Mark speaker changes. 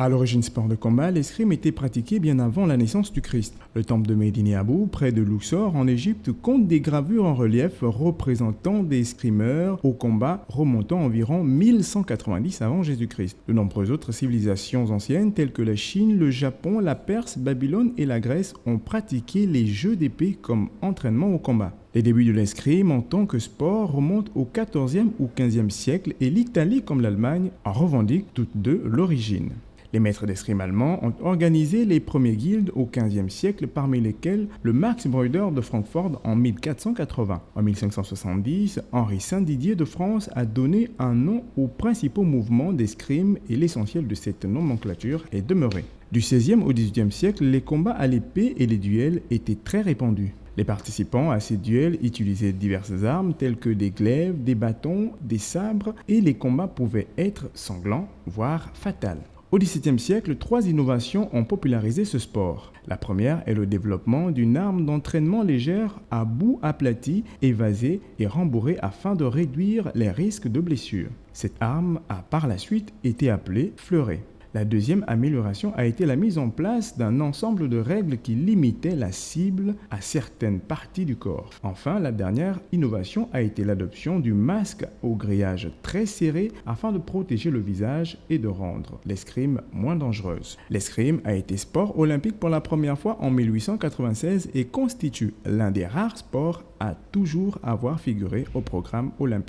Speaker 1: À l'origine sport de combat, l'escrime était pratiqué bien avant la naissance du Christ. Le temple de Médine Abou, près de Luxor, en Égypte, compte des gravures en relief représentant des escrimeurs au combat remontant environ 1190 avant Jésus-Christ. De nombreuses autres civilisations anciennes, telles que la Chine, le Japon, la Perse, Babylone et la Grèce, ont pratiqué les jeux d'épée comme entraînement au combat. Les débuts de l'escrime en tant que sport remontent au XIVe ou XVe siècle et l'Italie comme l'Allemagne en revendiquent toutes deux l'origine. Les maîtres d'escrime allemands ont organisé les premiers guildes au XVe siècle, parmi lesquels le Marxbrüder de Francfort en 1480. En 1570, Henri Saint-Didier de France a donné un nom aux principaux mouvements d'escrime et l'essentiel de cette nomenclature est demeuré. Du XVIe au XVIIIe siècle, les combats à l'épée et les duels étaient très répandus. Les participants à ces duels utilisaient diverses armes telles que des glaives, des bâtons, des sabres et les combats pouvaient être sanglants, voire fatals. Au XVIIe siècle, 3 innovations ont popularisé ce sport. La première est le développement d'une arme d'entraînement légère à bout aplati, évasée et rembourrée afin de réduire les risques de blessures. Cette arme a par la suite été appelée fleuret. La deuxième amélioration a été la mise en place d'un ensemble de règles qui limitaient la cible à certaines parties du corps. Enfin, la dernière innovation a été l'adoption du masque au grillage très serré afin de protéger le visage et de rendre l'escrime moins dangereuse. L'escrime a été sport olympique pour la première fois en 1896 et constitue l'un des rares sports à toujours avoir figuré au programme olympique.